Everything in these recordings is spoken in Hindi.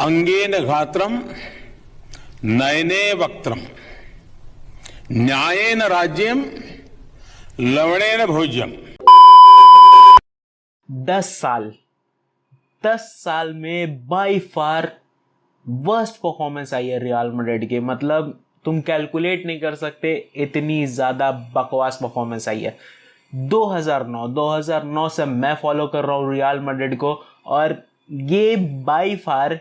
अंगेन घात्रम नयने वक्त्रम न्यायेन राज्यम लवणेन भोज्यम। 10 साल 10 साल में बाई फार वर्स्ट परफॉर्मेंस आई है रियल मैड्रिड की। मतलब तुम कैलकुलेट नहीं कर सकते, इतनी ज्यादा बकवास परफॉर्मेंस आई है। 2009 से मैं फॉलो कर रहा हूँ रियल मैड्रिड को, और ये बाई फार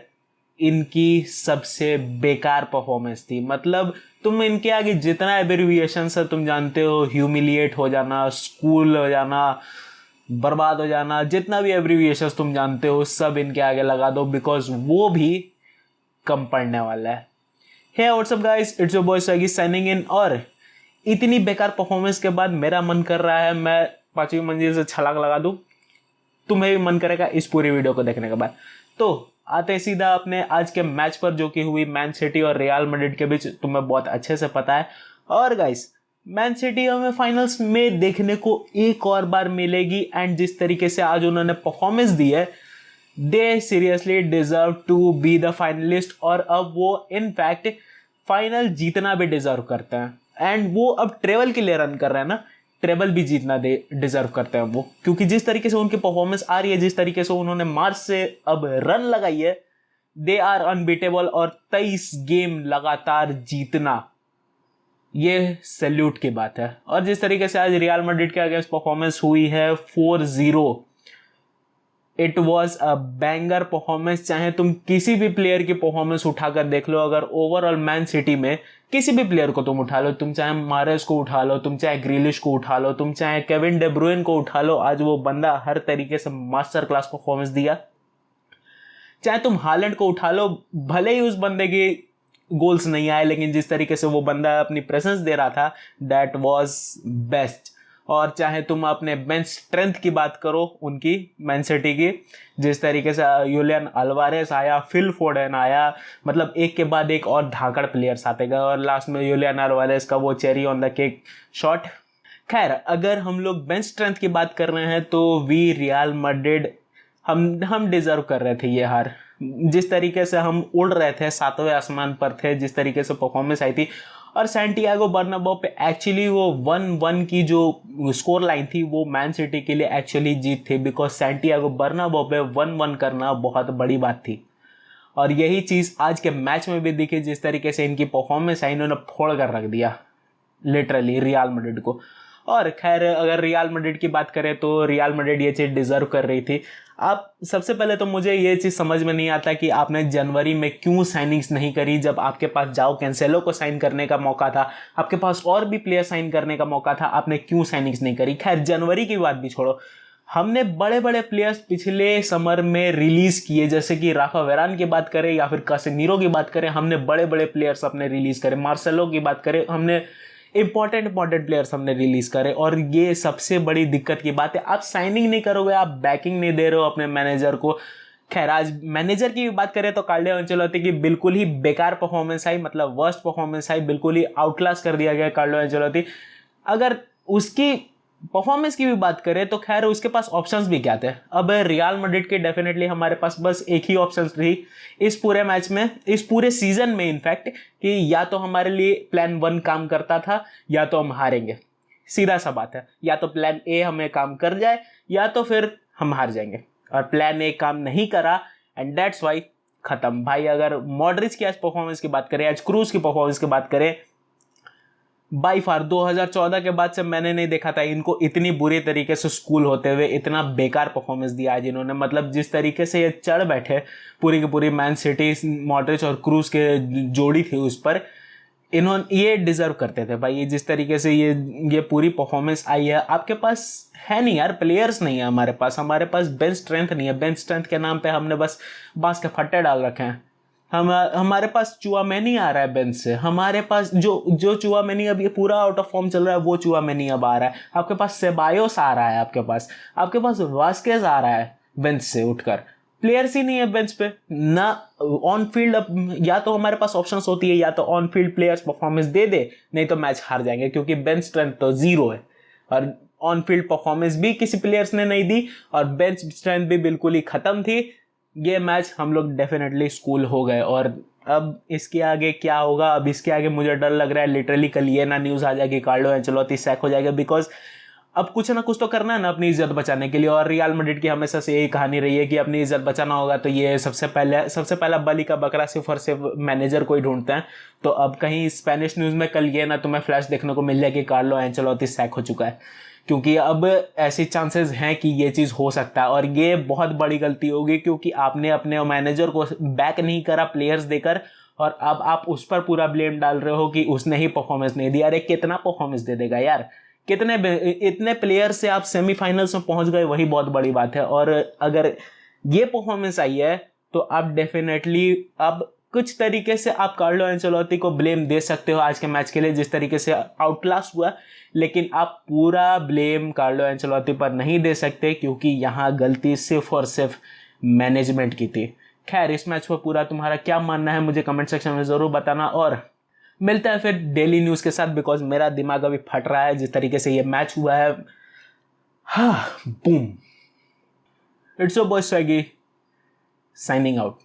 इनकी सबसे बेकार परफॉर्मेंस थी। मतलब तुम इनके आगे जितना एब्रिविएशन है तुम जानते हो, ह्यूमिलिएट हो जाना, स्कूल हो जाना, बर्बाद हो जाना, जितना भी एब्रिविएशन तुम जानते हो सब इनके आगे लगा दो, बिकॉज वो भी कम पड़ने वाला है। Hey what's up guys, it's your boy Swaggy signing in. और इतनी बेकार परफॉर्मेंस के बाद मेरा मन कर रहा है मैं 5वीं मंजिल से छलांग लगा दूं। तुम्हें भी मन करेगा इस पूरी वीडियो को देखने के बाद। तो आते सीधा अपने आज के मैच पर, जो कि हुई मैन सिटी और रियल मैड्रिड के बीच। तुम्हें बहुत अच्छे से पता है। और गाइस, मैन सिटी हमें फाइनल्स में देखने को एक और बार मिलेगी, एंड जिस तरीके से आज उन्होंने परफॉर्मेंस दी है, they seriously deserve to be the finalist. और अब वो इनफैक्ट फाइनल जीतना भी डिजर्व करते हैं, एंड वो अब ट्रेवल के लिए रन कर रहे हैं ना, ट्रेबल भी जीतना डिजर्व करते हैं वो, क्योंकि जिस तरीके से उनकी परफॉर्मेंस आ रही है, जिस तरीके से उन्होंने मार्च से अब रन लगाई है, दे आर अनबीटेबल। और 23 गेम लगातार जीतना, ये सैल्यूट की बात है। और जिस तरीके से आज रियल मैड्रिड के अगेंस्ट परफॉर्मेंस हुई है 4-0, it was a banger performance. चाहे तुम किसी भी प्लेयर की परफॉर्मेंस उठाकर देख लो, अगर ओवरऑल मैन सिटी में किसी भी प्लेयर को तुम उठा लो, तुम चाहे मारेस को उठा लो, तुम चाहे ग्रिलिश को उठा लो, तुम चाहे केविन डे ब्रुइन को उठा लो, आज वो बंदा हर तरीके से मास्टर क्लास परफॉर्मेंस दिया। चाहे तुम हालैंड को उठा लो, भले ही उस बंदे की गोल्स नहीं आए, लेकिन जिस तरीके से वो बंदा अपनी प्रेजेंस दे रहा था, दैट वाज बेस्ट। और चाहे तुम अपने बेंच स्ट्रेंथ की बात करो उनकी, मैन सिटी की, जिस तरीके से यूलियन अल्वारेस आया, फिल फोडेन आया, मतलब एक के बाद एक और धाकड़ प्लेयर्स आते गए, और लास्ट में यूलियन अल्वारेस का वो cherry on the cake shot. खैर, अगर हम लोग बेंच स्ट्रेंथ की बात कर रहे हैं तो वी रियल मैड्रिड हम डिजर्व कर रहे थे ये हार। जिस तरीके से हम उड़ रहे थे, 7वें आसमान पर थे, जिस तरीके से परफॉर्मेंस आई थी। और सैंटियागो बर्नाब्यू पे एक्चुअली वो 1-1 की जो स्कोर लाइन थी, वो मैन सिटी के लिए एक्चुअली जीत थी, बिकॉज सैंटियागो बर्नाब्यू पे 1-1 करना बहुत बड़ी बात थी। और यही चीज आज के मैच में भी दिखी, जिस तरीके से इनकी परफॉर्मेंस आई, इन्होंने फोड़ कर रख दिया लिटरली रियल मैड्रिड को। और खैर, अगर रियल मैड्रिड की बात करें तो रियल मैड्रिड ये चीज डिजर्व कर रही थी। आप सबसे पहले तो मुझे ये चीज समझ में नहीं आता कि आपने जनवरी में क्यों साइनिंग्स नहीं करी, जब आपके पास जाओ कैंसेलो को साइन करने का मौका था, आपके पास और भी प्लेयर साइन करने का मौका था, आपने क्यों साइनिंग्स नहीं करी। खैर, जनवरी की बात भी छोड़ो, हमने बड़े बड़े प्लेयर्स पिछले समर में रिलीज किए, जैसे कि राफा वेरान की बात करें या फिर कासेमीरो की बात करें, हमने बड़े बड़े प्लेयर्स अपने रिलीज करे। मार्सेलो की बात करें, हमने इंपॉर्टेंट प्लेयर्स हमने रिलीज करे। और ये सबसे बड़ी दिक्कत की बात है, आप साइनिंग नहीं करोगे, आप बैकिंग नहीं दे रहे हो अपने मैनेजर को। खैर, आज मैनेजर की भी बात करें तो कार्लो एंचेलोत्ती की बिल्कुल ही बेकार परफॉर्मेंस आई, मतलब वर्स्ट परफॉर्मेंस आई, बिल्कुल ही आउटक्लास कर दिया गया कार्लो एंचेलोत्ती। अगर उसकी परफॉर्मेंस की भी बात करें तो खैर उसके पास ऑप्शंस भी क्या थे। अब रियल मैड्रिड के डेफिनेटली हमारे पास बस एक ही ऑप्शन थी इस पूरे मैच में, इस पूरे सीजन में इनफैक्ट, कि या तो हमारे लिए प्लान 1 काम करता था या तो हम हारेंगे। सीधा सा बात है, या तो प्लान ए हमें काम कर जाए या तो फिर हम हार जाएंगे। और प्लान ए काम नहीं करा, एंड दैट्स वाई खत्म भाई। अगर मॉड्रिच की आज परफॉर्मेंस की बात करें, आज क्रूज की परफॉर्मेंस की बात करें, बाई फार 2014 के बाद से मैंने नहीं देखा था इनको इतनी बुरी तरीके से स्कूल होते हुए इतना बेकार परफॉर्मेंस दिया आज इन्होंने। मतलब जिस तरीके से ये चढ़ बैठे पूरी की पूरी मैन सिटी, मॉड्रिच और क्रूज के जोड़ी थी उस पर, इन्होंने ये डिजर्व करते थे भाई। ये जिस तरीके से ये पूरी परफॉर्मेंस आई है, आपके पास है नहीं यार, प्लेयर्स नहीं है हमारे पास बेंच स्ट्रेंथ नहीं है। बेंच स्ट्रेंथ के नाम पे हमने बस बांस के फट्टे डाल रखे हैं। हमारे पास चुआमेनी आ रहा है बेंच से, हमारे पास जो चुआमेनी अब ये पूरा आउट ऑफ फॉर्म चल रहा है, वो चुआमेनी अब आ रहा है। आपके पास सेबायोस आ रहा है, आपके पास वास्केज आ रहा है बेंच से उठकर। प्लेयर्स ही नहीं है बेंच पे ना ऑन फील्ड। या तो हमारे पास ऑप्शंस होती है, या तो ऑन फील्ड प्लेयर्स परफॉर्मेंस दे, नहीं तो मैच हार जाएंगे, क्योंकि बेंच स्ट्रेंथ तो 0 है और ऑन फील्ड परफॉर्मेंस भी किसी प्लेयर्स ने नहीं दी, और बेंच स्ट्रेंथ भी बिल्कुल ही खत्म थी। ये मैच हम लोग डेफिनेटली स्कूल हो गए। और अब इसके आगे क्या होगा, अब इसके आगे मुझे डर लग रहा है लिटरली कल ये ना न्यूज़ आ जाएगी कार्लो एंचेलोत्ती सैक हो जाएगा, बिकॉज अब कुछ ना कुछ तो करना है ना अपनी इज्जत बचाने के लिए। और रियल मैड्रिड की हमेशा से यही कहानी रही है कि अपनी इज्जत बचाना होगा तो ये सबसे पहला बलि का बकरा सिर्फ और सिर्फ मैनेजर को ही ढूंढते हैं। तो अब कहीं स्पेनिश न्यूज़ में कल ये ना तुम्हें फ्लैश देखने को मिल जाए कि कार्लो एंचेलोत्ती सैक हो चुका है, क्योंकि अब ऐसी चांसेस हैं कि ये चीज़ हो सकता है। और ये बहुत बड़ी गलती होगी क्योंकि आपने अपने मैनेजर को बैक नहीं करा प्लेयर्स देकर, और अब आप उस पर पूरा ब्लेम डाल रहे हो कि उसने ही परफॉर्मेंस नहीं दिया। अरे कितना परफॉर्मेंस दे देगा यार, इतने प्लेयर से आप सेमीफाइनल्स में पहुंच गए, वही बहुत बड़ी बात है। और अगर ये परफॉर्मेंस आई है तो आप डेफिनेटली अब कुछ तरीके से आप कार्लो एंचेलोत्ती को ब्लेम दे सकते हो आज के मैच के लिए जिस तरीके से आउटक्लास हुआ, लेकिन आप पूरा ब्लेम कार्लो एंचेलोत्ती पर नहीं दे सकते क्योंकि यहाँ गलती सिर्फ और सिर्फ मैनेजमेंट की थी। खैर, इस मैच पर पूरा तुम्हारा क्या मानना है मुझे कमेंट सेक्शन में ज़रूर बताना, और मिलता है फिर डेली न्यूज़ के साथ, बिकॉज मेरा दिमाग अभी फट रहा है जिस तरीके से ये मैच हुआ है। हाँ, boom. It's your boy Swaggy signing out.